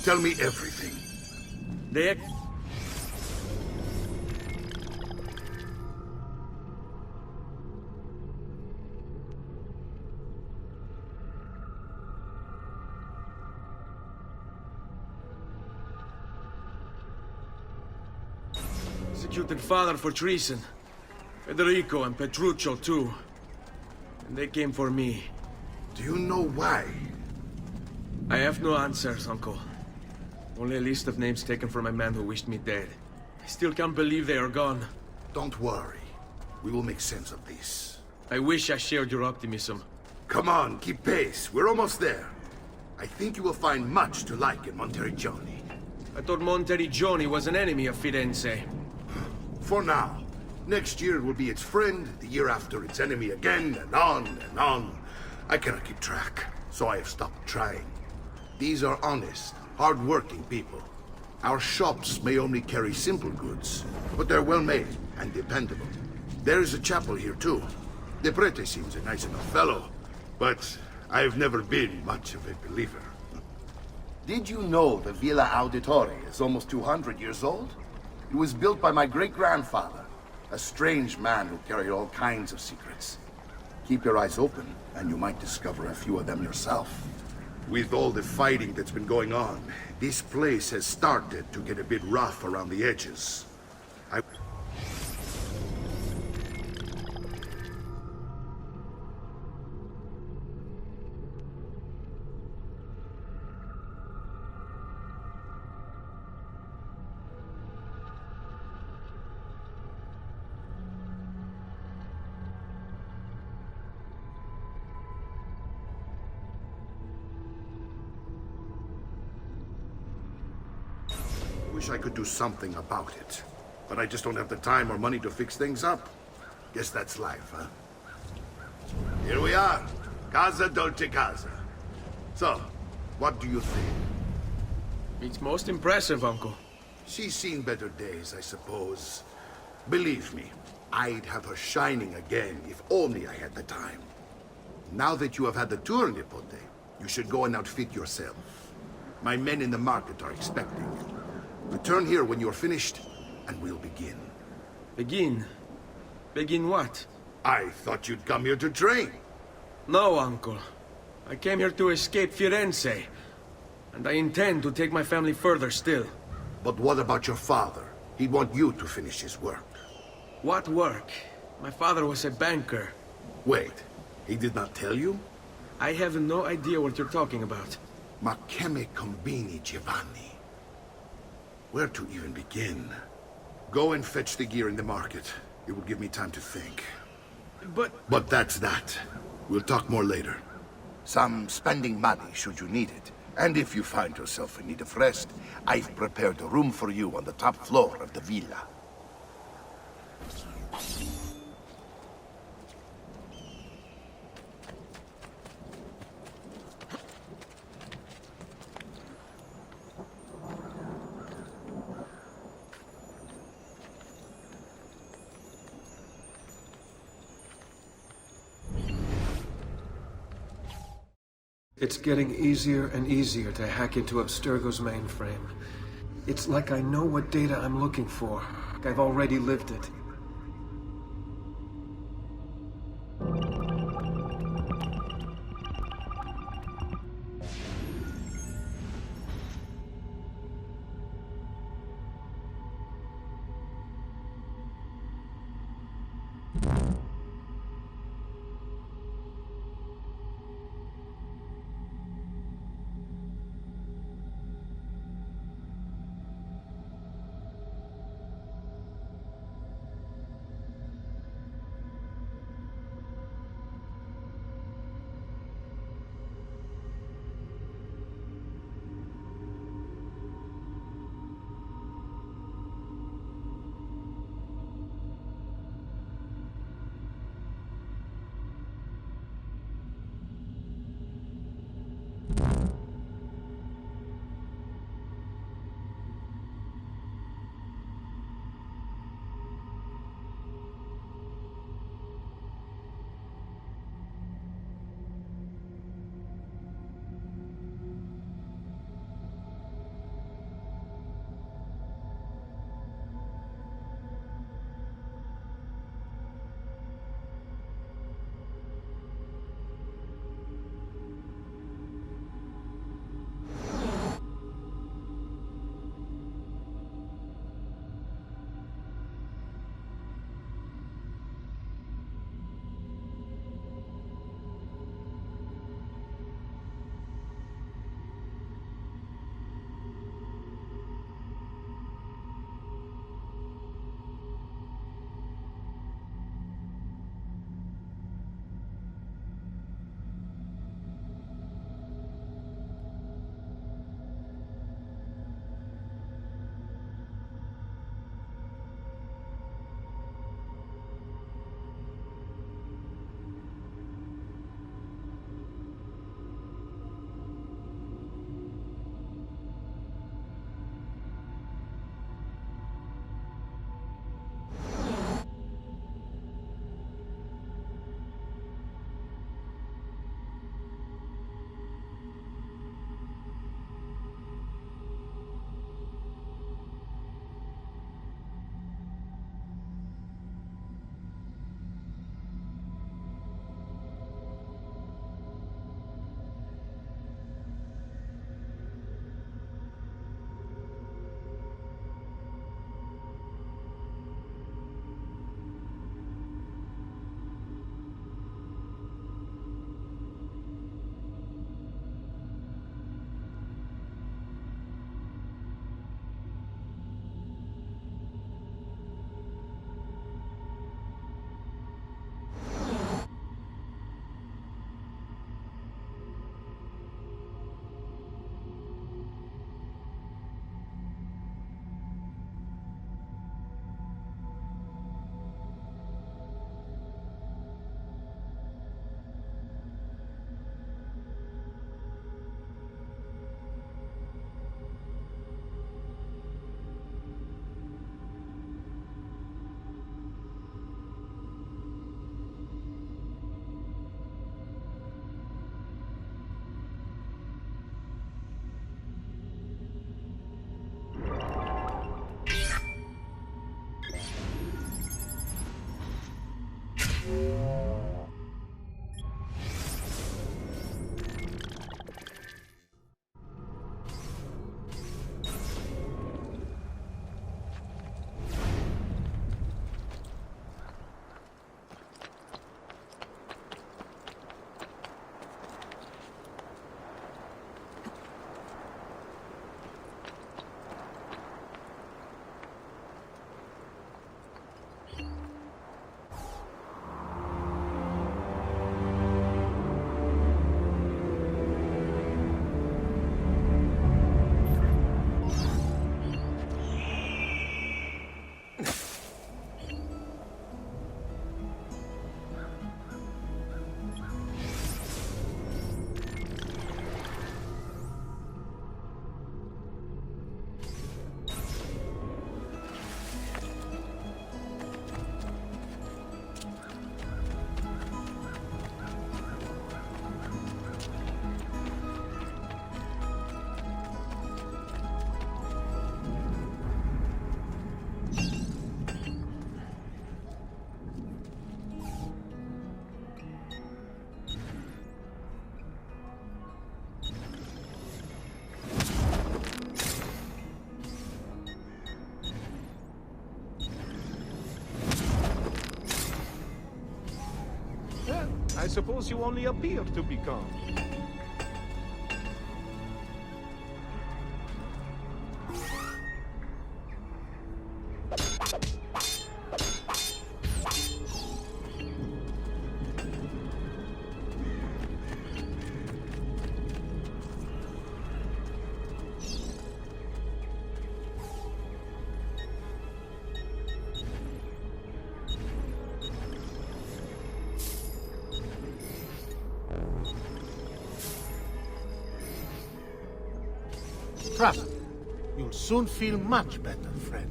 Tell me everything. They executed father for treason. Federico and Petruccio too. And they came for me. Do you know why? I have no answers, Uncle. Only a list of names taken from a man who wished me dead. I still can't believe they are gone. Don't worry. We will make sense of this. I wish I shared your optimism. Come on, keep pace. We're almost there. I think you will find much to like in Monteriggioni. I thought Monteriggioni was an enemy of Firenze. For now. Next year it will be its friend, the year after its enemy again, and on and on. I cannot keep track, so I have stopped trying. These are honest, hard-working people. Our shops may only carry simple goods, but they're well-made and dependable. There is a chapel here, too. The prete seems a nice enough fellow, but I've never been much of a believer. Did you know the Villa Auditore is almost 200 years old? It was built by my great-grandfather, a strange man who carried all kinds of secrets. Keep your eyes open, and you might discover a few of them yourself. With all the fighting that's been going on, this place has started to get a bit rough around the edges. Wish I could do something about it. But I just don't have the time or money to fix things up. Guess that's life, huh? Here we are. Casa Dolce Casa. So, what do you think? It's most impressive, Uncle. She's seen better days, I suppose. Believe me, I'd have her shining again if only I had the time. Now that you have had the tour, Nipote, you should go and outfit yourself. My men in the market are expecting you. Return here when you're finished, and we'll begin. Begin? Begin what? I thought you'd come here to train. No, Uncle. I came here to escape Firenze. And I intend to take my family further still. But what about your father? He'd want you to finish his work. What work? My father was a banker. Wait, he did not tell you? I have no idea what you're talking about. Ma che me combini, Giovanni? Where to even begin? Go and fetch the gear in the market. It will give me time to think. But that's that. We'll talk more later. Some spending money should you need it. And if you find yourself in need of rest, I've prepared a room for you on the top floor of the villa. It's getting easier and easier to hack into Abstergo's mainframe. It's like I know what data I'm looking for. Like I've already lived it. suppose you only appear to be calm. Trust me, you'll soon feel much better, friend.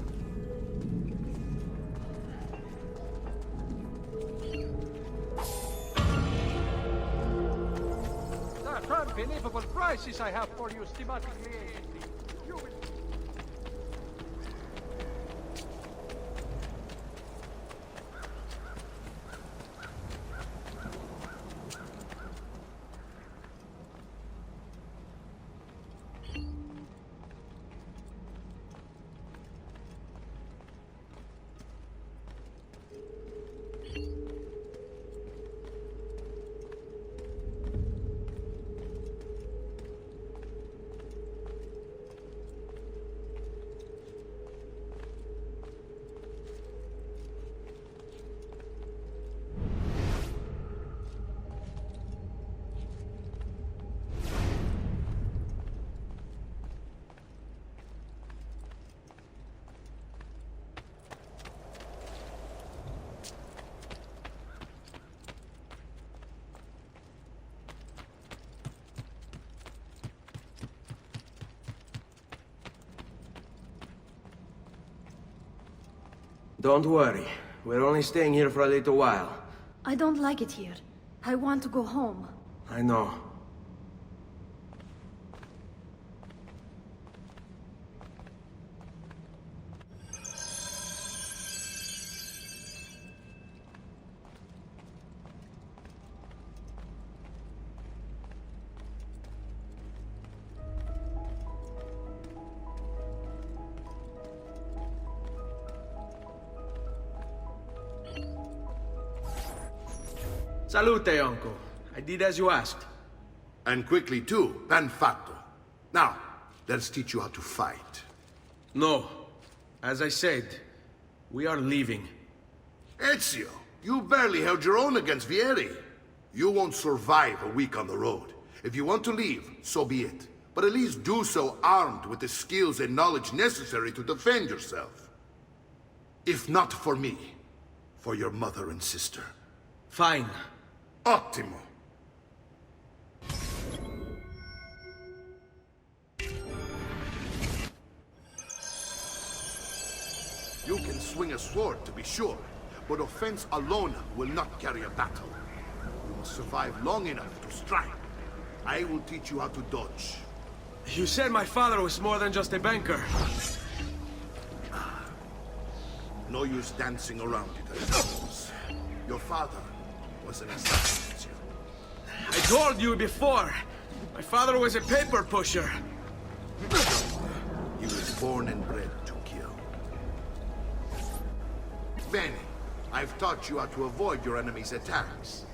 The unbelievable prices I have for you, schematic liaison. You will... Don't worry. We're only staying here for a little while. I don't like it here. I want to go home. I know. Salute, uncle. I did as you asked. And quickly too, ben fatto. Now, let's teach you how to fight. No. As I said, we are leaving. Ezio, you barely held your own against Vieri. You won't survive a week on the road. If you want to leave, so be it. But at least do so armed with the skills and knowledge necessary to defend yourself. If not for me, for your mother and sister. Fine. Ottimo. You can swing a sword, to be sure, but offense alone will not carry a battle. You must survive long enough to strike. I will teach you how to dodge. You said my father was more than just a banker. No use dancing around it, I suppose. Your father was an assassin, Ezio. I told you before. My father was a paper pusher. He was born and bred to kill. Benny, I've taught you how to avoid your enemy's attacks.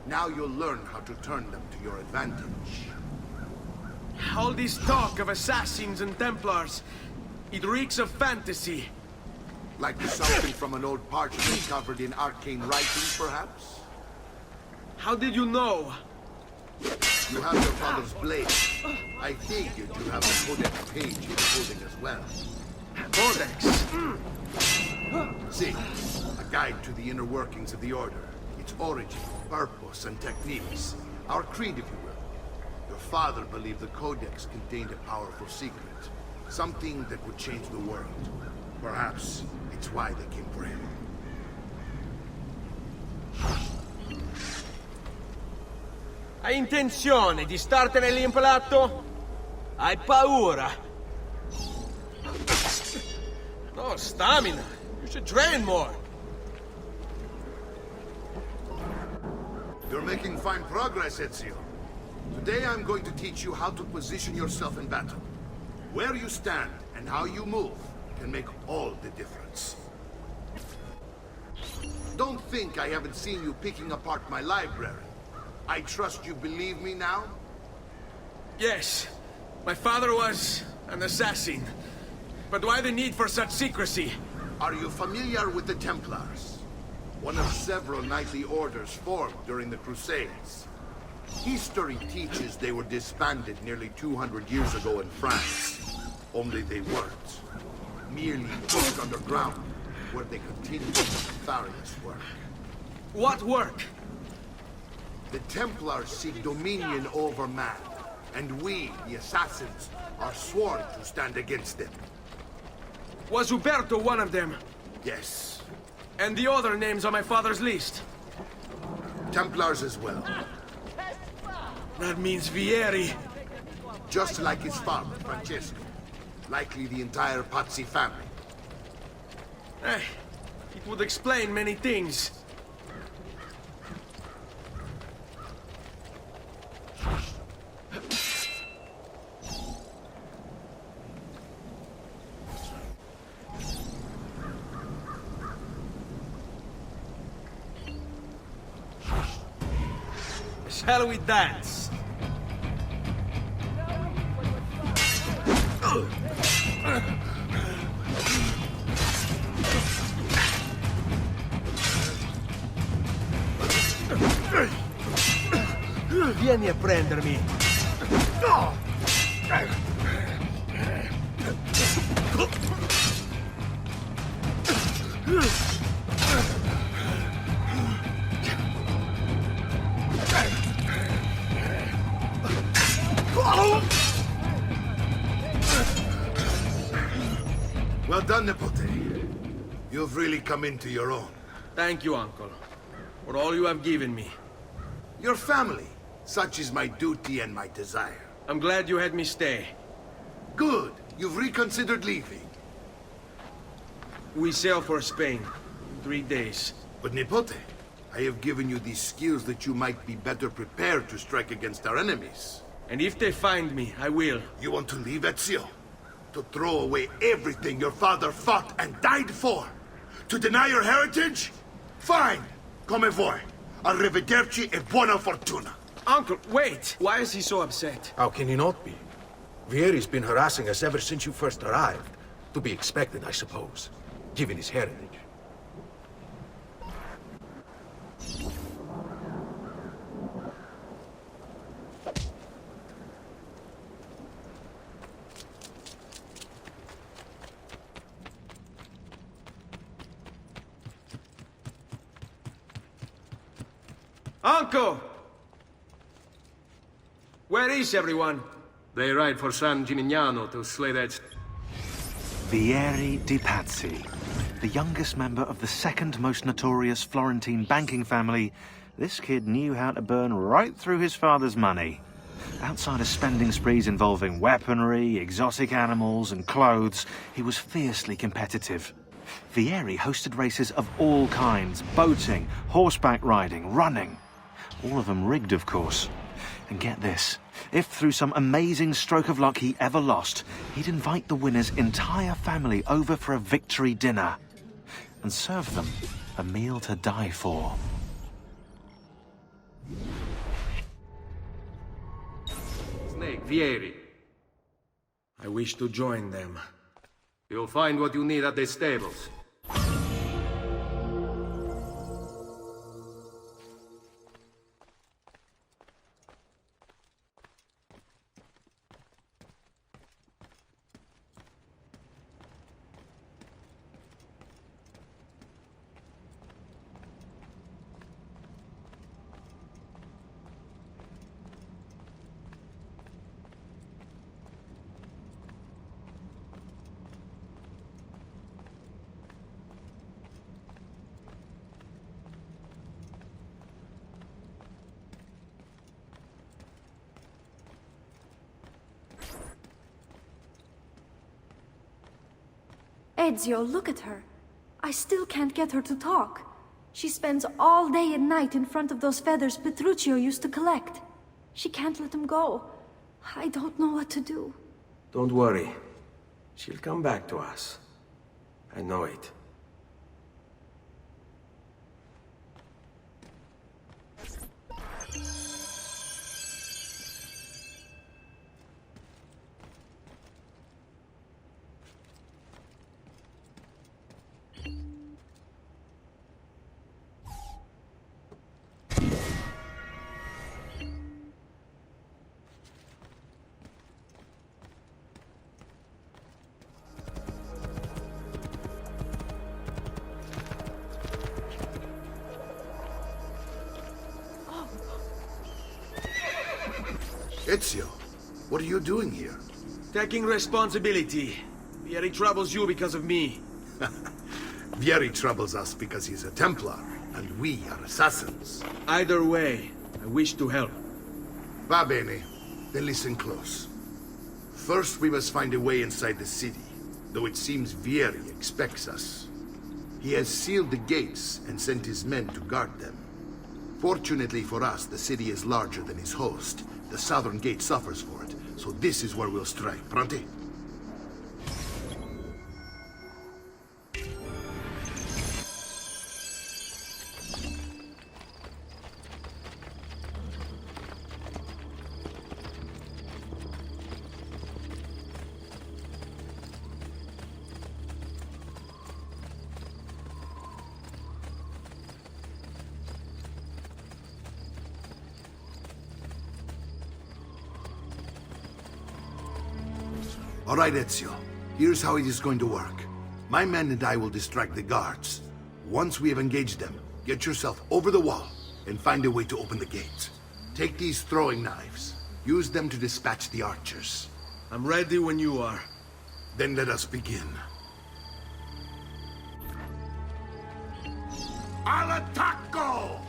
Now you'll learn how to turn them to your advantage. All this talk of assassins and Templars, it reeks of fantasy. Like something from an old parchment covered in arcane writings, perhaps? How did you know? You have your father's blade. I figured you have the codex page in holding as well. Codex? See, a guide to the inner workings of the Order. Its origin, purpose, and techniques. Our creed, if you will. Your father believed the Codex contained a powerful secret. Something that would change the world. Perhaps it's why they came for him. Hai intenzione di startene lì impalato? Hai paura? No stamina. You should train more. You're making fine progress, Ezio. Today I'm going to teach you how to position yourself in battle. Where you stand and how you move can make all the difference. Don't think I haven't seen you picking apart my library. I trust you believe me now? Yes. My father was an assassin. But why the need for such secrecy? Are you familiar with the Templars? One of several knightly orders formed during the Crusades. History teaches they were disbanded nearly 200 years ago in France. Only they weren't. Merely pushed underground, where they continued nefarious work. What work? The Templars seek dominion over man, and we, the assassins, are sworn to stand against them. Was Uberto one of them? Yes. And the other names on my father's list? Templars as well. That means Vieri. Just like his father, Francesco. Likely the entire Pazzi family. It would explain many things. Shall we dance? Vieni a prendermi. Well done, Nipote. You've really come into your own. Thank you, Uncle, for all you have given me. Your family. Such is my duty and my desire. I'm glad you had me stay. Good. You've reconsidered leaving. We sail for Spain in 3 days. But Nipote, I have given you these skills that you might be better prepared to strike against our enemies. And if they find me, I will. You want to leave Ezio? To throw away everything your father fought and died for? To deny your heritage? Fine! Come vuoi. Arrivederci e buona fortuna. Uncle, wait! Why is he so upset? How can he not be? Vieri's been harassing us ever since you first arrived. To be expected, I suppose, given his heritage. Uncle! Where is everyone? They ride for San Gimignano to slay that... Vieri di Pazzi, the youngest member of the second most notorious Florentine banking family. This kid knew how to burn right through his father's money. Outside of spending sprees involving weaponry, exotic animals and clothes, he was fiercely competitive. Vieri hosted races of all kinds, boating, horseback riding, running. All of them rigged, of course. And get this, if through some amazing stroke of luck he ever lost, he'd invite the winner's entire family over for a victory dinner and serve them a meal to die for. Snake, Vieri. I wish to join them. You'll find what you need at the stables. Ezio, look at her. I still can't get her to talk. She spends all day and night in front of those feathers Petruchio used to collect. She can't let them go. I don't know what to do. Don't worry. She'll come back to us. I know it. Ezio, what are you doing here? Taking responsibility. Vieri troubles you because of me. Vieri troubles us because he's a Templar, and we are assassins. Either way, I wish to help. Va bene. Then listen close. First, we must find a way inside the city, though it seems Vieri expects us. He has sealed the gates and sent his men to guard them. Fortunately for us, the city is larger than its host. The southern gate suffers for it, so this is where we'll strike. Pronti? All right, Ezio. Here's how it is going to work. My men and I will distract the guards. Once we have engaged them, get yourself over the wall and find a way to open the gates. Take these throwing knives. Use them to dispatch the archers. I'm ready when you are. Then let us begin. Al attacco!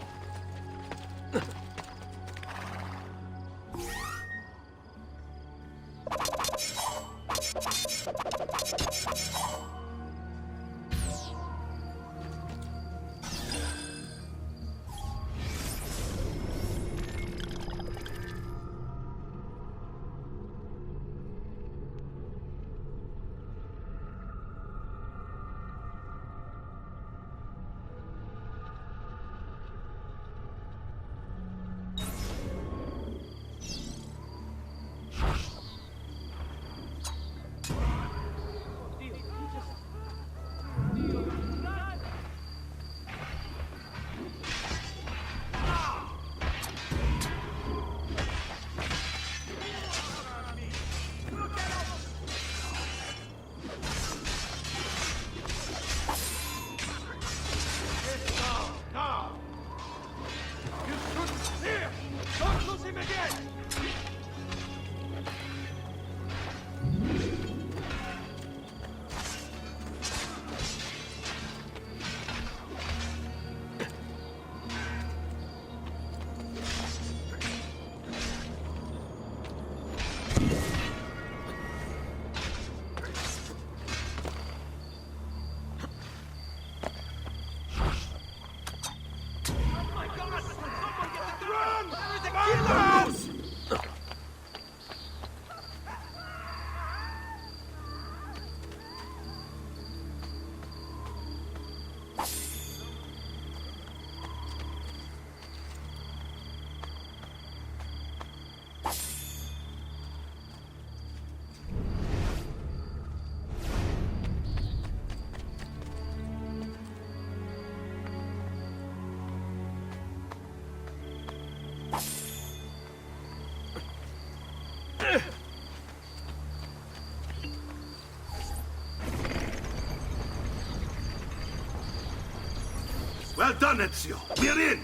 Well done, Ezio. We're in.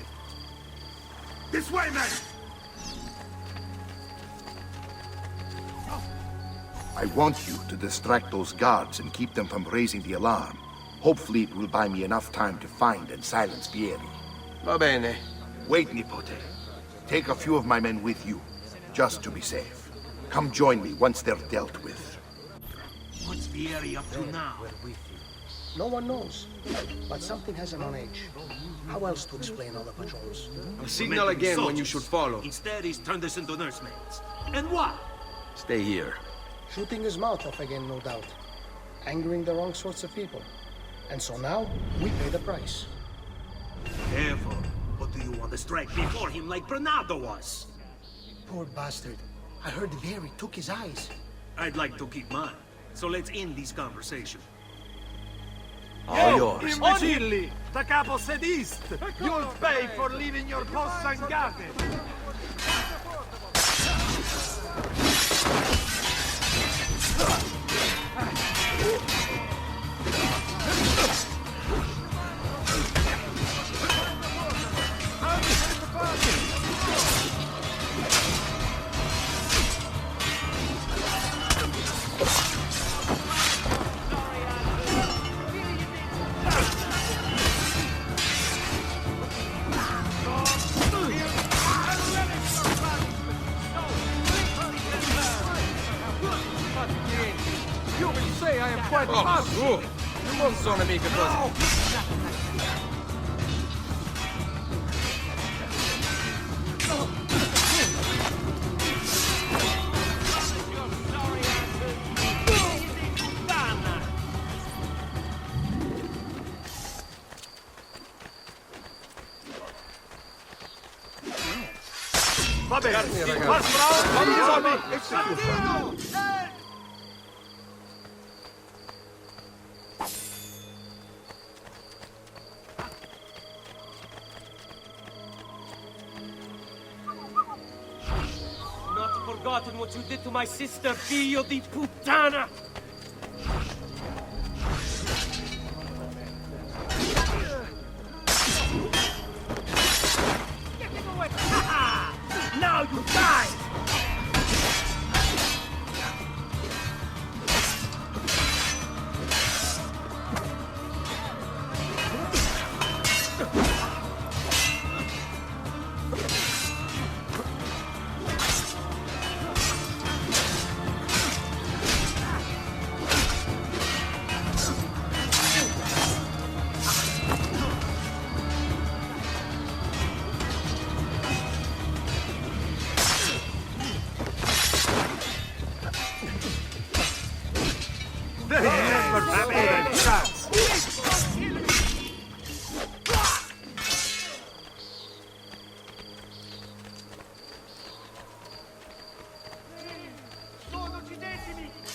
This way, men. I want you to distract those guards and keep them from raising the alarm. Hopefully it will buy me enough time to find and silence Vieri. Va bene. Wait, Nipote. Take a few of my men with you, just to be safe. Come join me once they're dealt with. What's Vieri up to now? No one knows, but something has him on edge. How else to explain all the patrols? I'll signal again when you should follow. Instead, he's turned us into nursemaids. And what? Stay here. Shooting his mouth off again, no doubt. Angering the wrong sorts of people. And so now, we pay the price. Careful. What do you want to strike before him like Bernardo was? Poor bastard. I heard Vieri took his eyes. I'd like to keep mine. So let's end this conversation. All yours. Imbecilli! Da capo sedist! You'll pay for leaving your posts unguarded! Non sono mica così. Va bene, Not forgotten what you did to my sister, figlio di puttana! Now you die!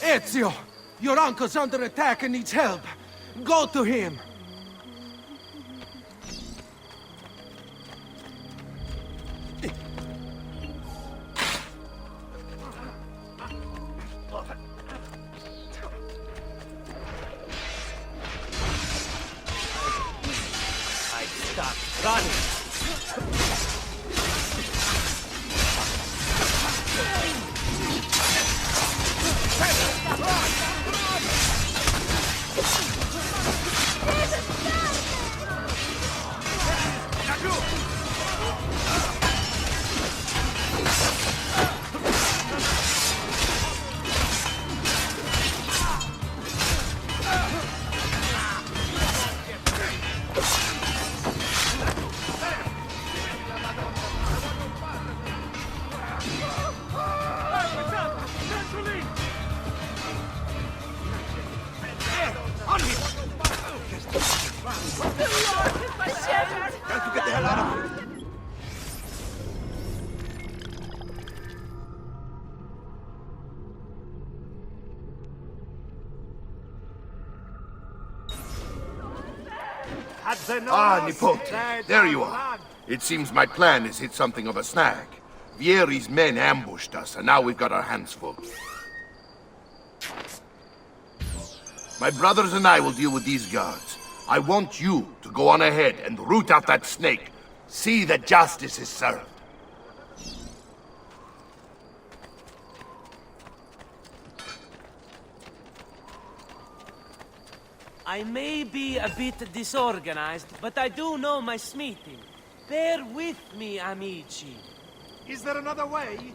Ezio! Your uncle's under attack and needs help. Go to him! I stopped running. Ah, Nipote, there you are. It seems my plan has hit something of a snag. Vieri's men ambushed us, and now we've got our hands full. My brothers and I will deal with these guards. I want you to go on ahead and root out that snake. See that justice is served. I may be a bit disorganized, but I do know my smithing. Bear with me, amici. Is there another way?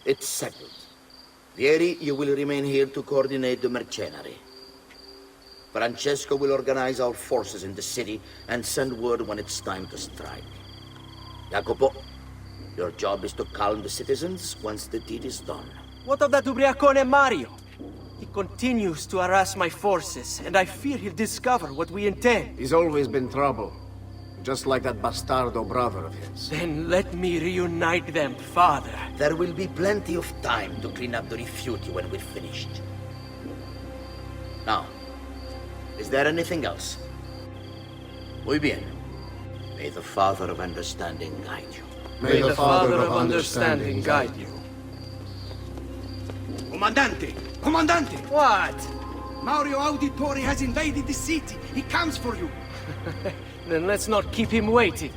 It's settled. Vieri, you will remain here to coordinate the mercenary. Francesco will organize our forces in the city and send word when it's time to strike. Jacopo, your job is to calm the citizens once the deed is done. What of that ubriacone Mario? He continues to harass my forces, and I fear he'll discover what we intend. He's always been trouble. Just like that bastardo brother of his. Then let me reunite them, father. There will be plenty of time to clean up the refuge when we're finished. Now, is there anything else? Muy bien. May the Father of Understanding guide you. May the Father of Understanding guide you. Comandante! Comandante! What? Mario Auditore has invaded the city. He comes for you. Then let's not keep him waiting.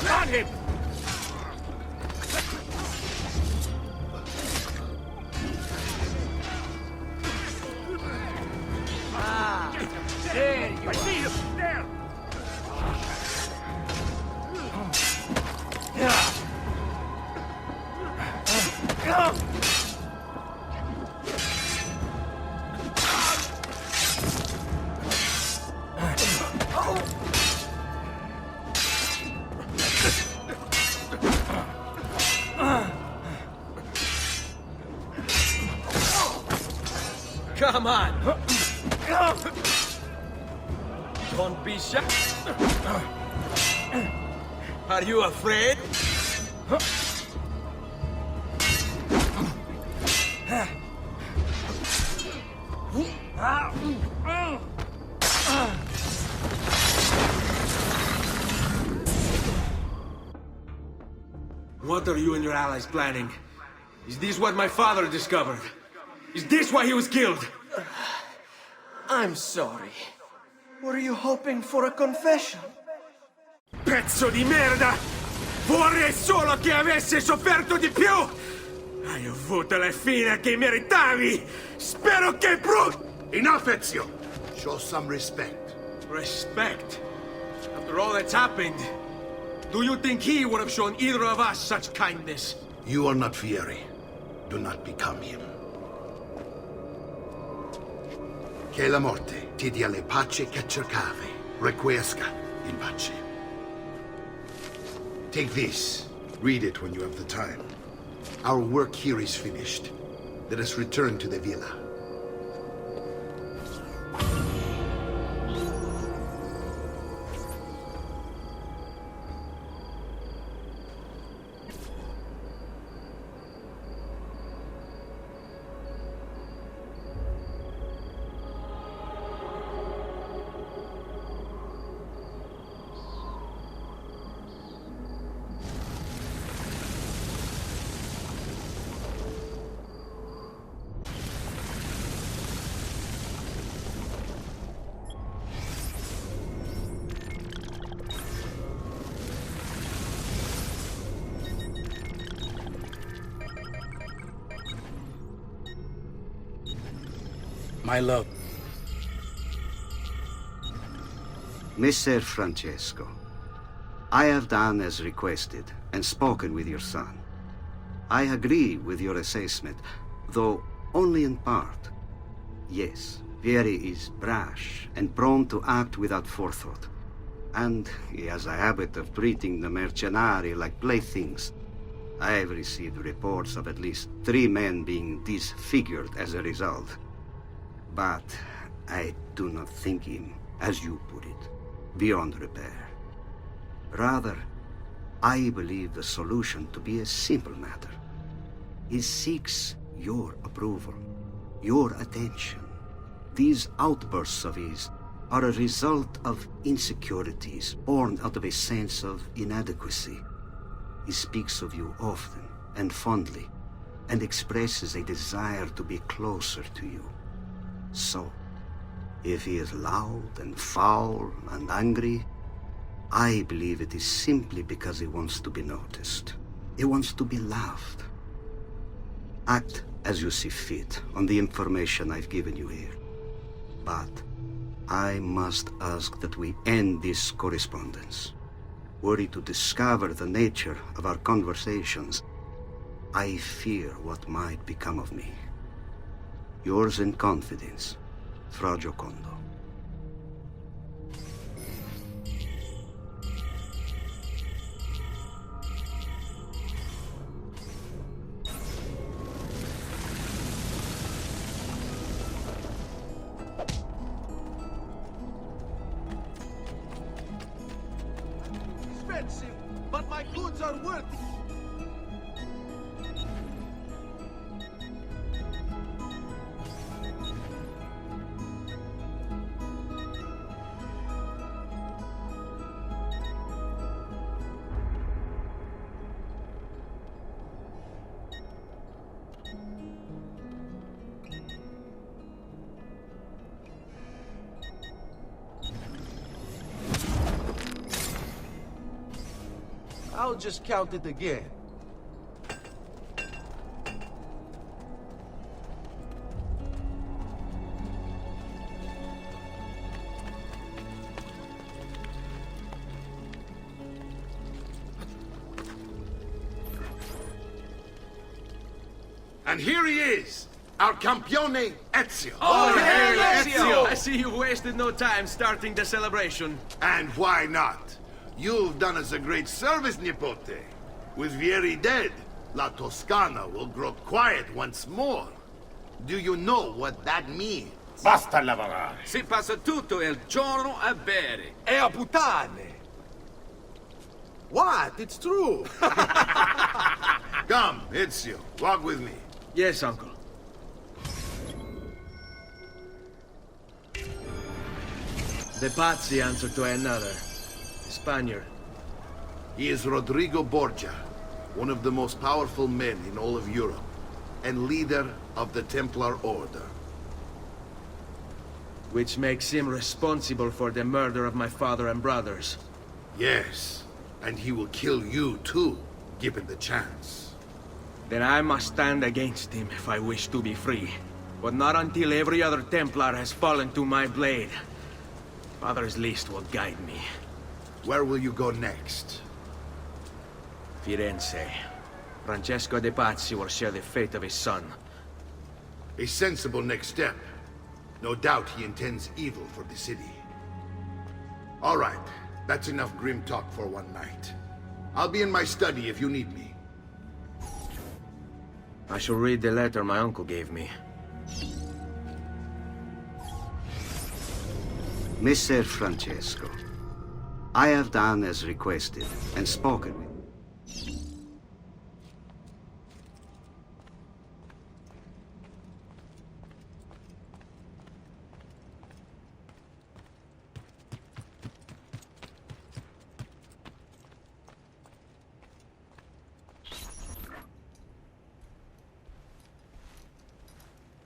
On him! There you I see you! There! Come on! Don't be shy. Are you afraid? What are you and your allies planning? Is this what my father discovered? Is this why he was killed? I'm sorry. Were you hoping for a confession? Pezzo di merda! Vorrei solo che avesse sofferto di più! Hai avuto la fine che meritavi! Spero che Enough, Ezio! Show some respect. Respect? After all that's happened, do you think he would have shown either of us such kindness? You are not Fieri. Do not become him. Che la morte ti dia le pace che cercavi. Requiesca in pace. Take this. Read it when you have the time. Our work here is finished. Let us return to the villa. My love. Messer Francesco, I have done as requested and spoken with your son. I agree with your assessment, though only in part. Yes, Vieri is brash and prone to act without forethought. And he has a habit of treating the mercenari like playthings. I have received reports of at least 3 men being disfigured as a result. But I do not think him, as you put it, beyond repair. Rather, I believe the solution to be a simple matter. He seeks your approval, your attention. These outbursts of his are a result of insecurities born out of a sense of inadequacy. He speaks of you often and fondly, and expresses a desire to be closer to you. So, if he is loud and foul and angry, I believe it is simply because he wants to be noticed. It wants to be loved. Act as you see fit on the information I've given you here. But I must ask that we end this correspondence. Were you to discover the nature of our conversations, I fear what might become of me. Yours in confidence, Fra Giocondo. Expensive, but my goods are worth it. I'll just count it again. And here he is, our campione Ezio. Oh, hail Ezio! I see you wasted no time starting the celebration. And why not? You've done us a great service, Nipote. With Vieri dead, La Toscana will grow quiet once more. Do you know what that means? Basta lavorare. Si passa tutto il giorno a bere. E a puttane! What? It's true! Come, Ezio, walk with me. Yes, uncle. The Pazzi answer to another. Spaniard. He is Rodrigo Borgia, one of the most powerful men in all of Europe, and leader of the Templar Order. Which makes him responsible for the murder of my father and brothers. Yes, and he will kill you too, given the chance. Then I must stand against him if I wish to be free. But not until every other Templar has fallen to my blade. Father's list will guide me. Where will you go next? Firenze. Francesco de Pazzi will share the fate of his son. A sensible next step. No doubt he intends evil for the city. All right, that's enough grim talk for one night. I'll be in my study if you need me. I shall read the letter my uncle gave me. Messer Francesco, I have done as requested and spoken with.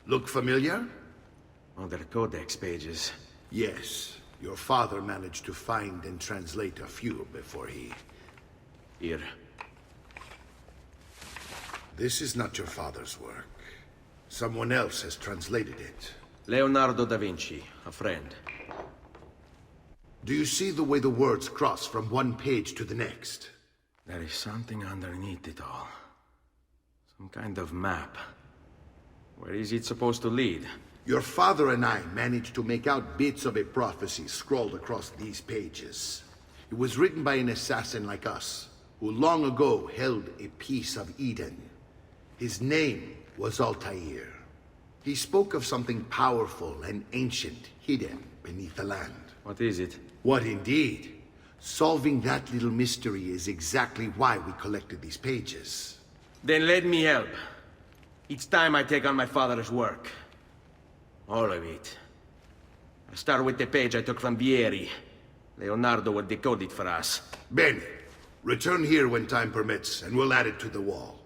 Look familiar? Other codex pages. Yes. Your father managed to find and translate a few before he... Here. This is not your father's work. Someone else has translated it. Leonardo da Vinci, a friend. Do you see the way the words cross from one page to the next? There is something underneath it all. Some kind of map. Where is it supposed to lead? Your father and I managed to make out bits of a prophecy scrawled across these pages. It was written by an assassin like us, who long ago held a piece of Eden. His name was Altair. He spoke of something powerful and ancient hidden beneath the land. What is it? What indeed? Solving that little mystery is exactly why we collected these pages. Then let me help. It's time I take on my father's work. All of it. I'll start with the page I took from Vieri. Leonardo will decode it for us. Bene. Return here when time permits, and we'll add it to the wall.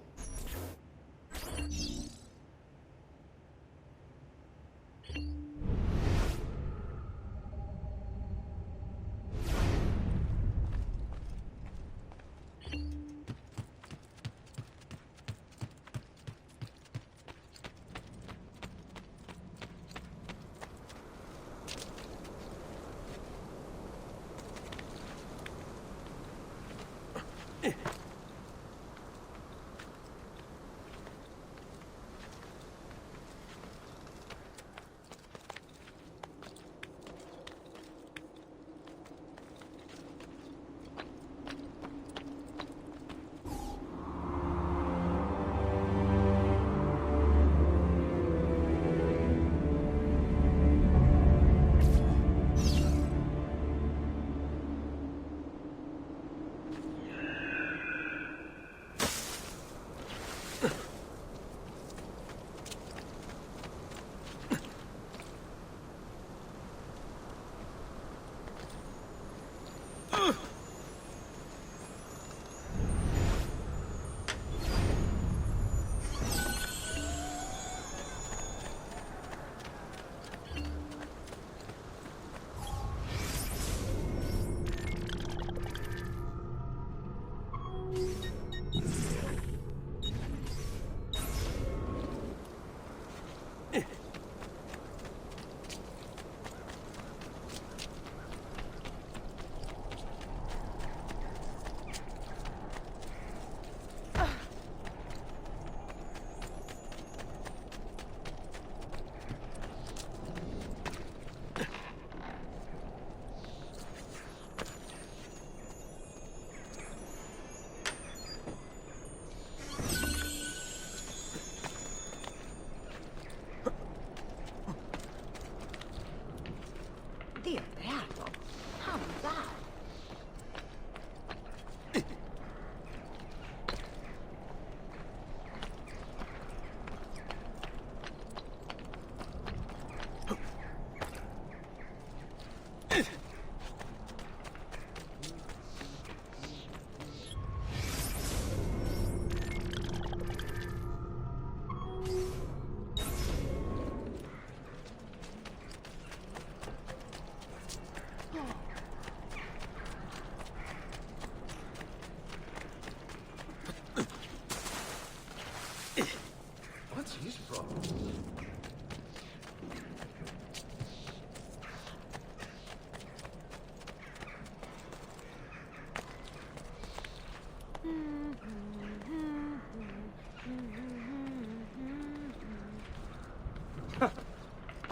his problem?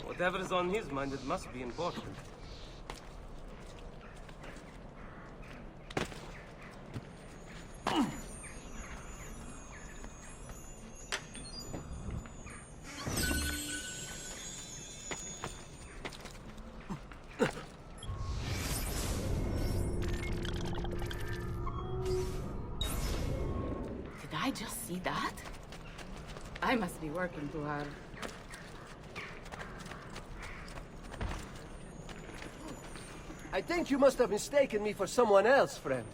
Whatever's on his mind, it must be important. Did I just see that? I must be working too hard. I think you must have mistaken me for someone else, friend.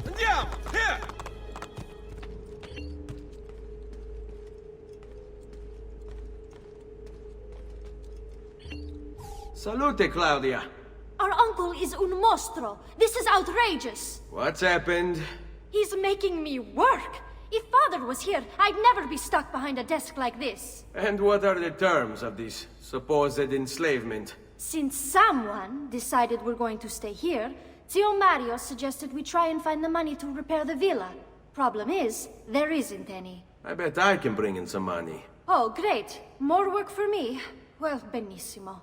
Andiamo! Here! Salute, Claudia. Our uncle is un mostro. This is outrageous. What's happened? He's making me work. If Father was here, I'd never be stuck behind a desk like this. And what are the terms of this supposed enslavement? Since someone decided we're going to stay here, Zio Mario suggested we try and find the money to repair the villa. Problem is, there isn't any. I bet I can bring in some money. Oh, great. More work for me. Well, benissimo.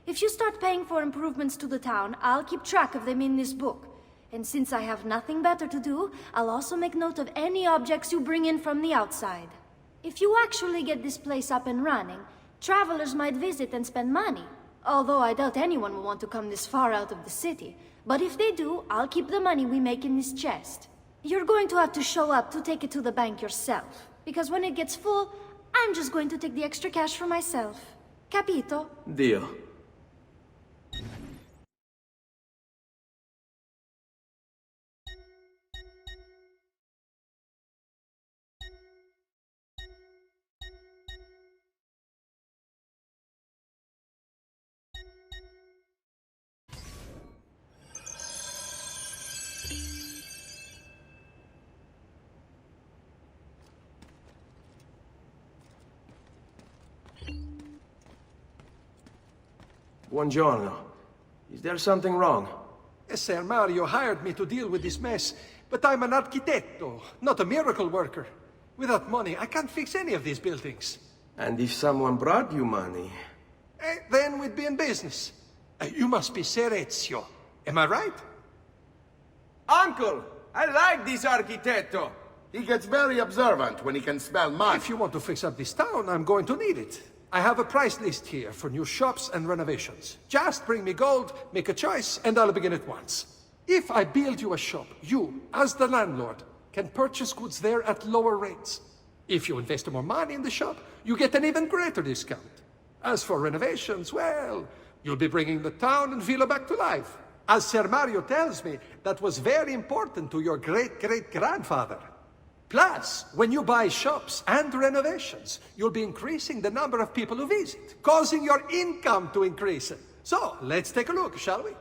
If you start paying for improvements to the town, I'll keep track of them in this book. And since I have nothing better to do, I'll also make note of any objects you bring in from the outside. If you actually get this place up and running, travelers might visit and spend money. Although I doubt anyone will want to come this far out of the city. But if they do, I'll keep the money we make in this chest. You're going to have to show up to take it to the bank yourself. Because when it gets full, I'm just going to take the extra cash for myself. Capito? Deal. Buongiorno. Is there something wrong? Ser Mario hired me to deal with this mess, but I'm an architetto, not a miracle worker. Without money, I can't fix any of these buildings. And if someone brought you money? Then we'd be in business. You must be Ser Ezio. Am I right? Uncle! I like this architetto! He gets very observant when he can smell mud. If you want to fix up this town, I'm going to need it. I have a price list here for new shops and renovations. Just bring me gold, make a choice, and I'll begin at once. If I build you a shop, you, as the landlord, can purchase goods there at lower rates. If you invest more money in the shop, you get an even greater discount. As for renovations, well, you'll be bringing the town and villa back to life. As Ser Mario tells me, that was very important to your great-great-grandfather. Plus, when you buy shops and renovations, you'll be increasing the number of people who visit, causing your income to increase. So, let's take a look, shall we?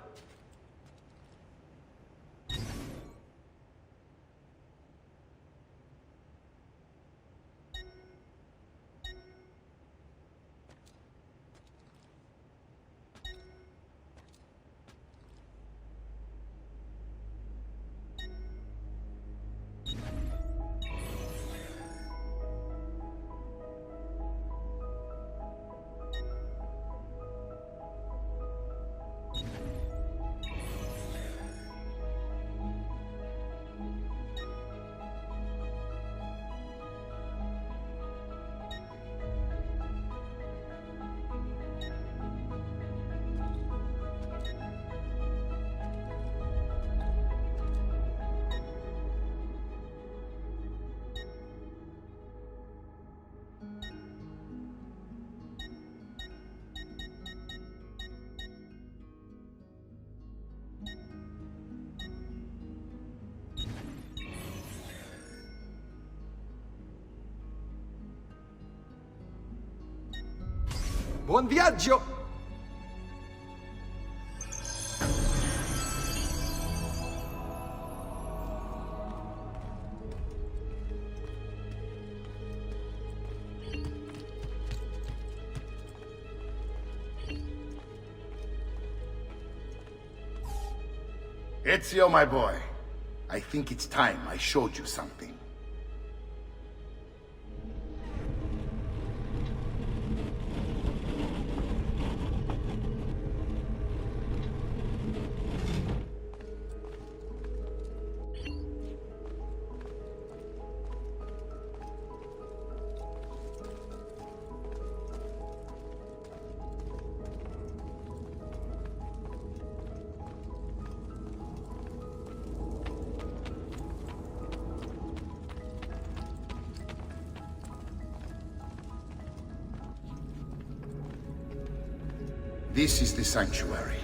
Buon viaggio! Ezio, my boy, I think it's time I showed you something. This is the sanctuary.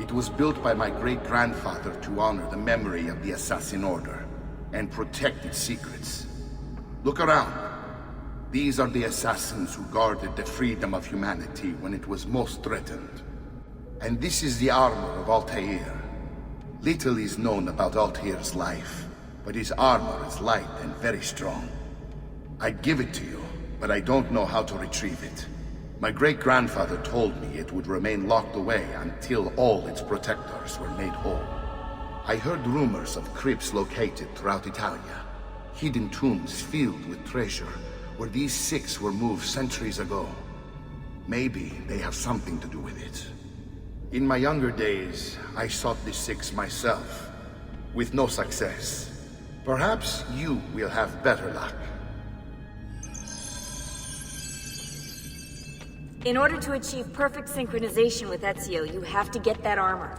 It was built by my great-grandfather to honor the memory of the Assassin Order and protect its secrets. Look around. These are the assassins who guarded the freedom of humanity when it was most threatened. And this is the armor of Altair. Little is known about Altair's life, but his armor is light and very strong. I'd give it to you, but I don't know how to retrieve it. My great-grandfather told me it would remain locked away until all its protectors were made whole. I heard rumors of crypts located throughout Italia, hidden tombs filled with treasure, where these six were moved centuries ago. Maybe they have something to do with it. In my younger days, I sought the six myself, with no success. Perhaps you will have better luck. In order to achieve perfect synchronization with Ezio, you have to get that armor.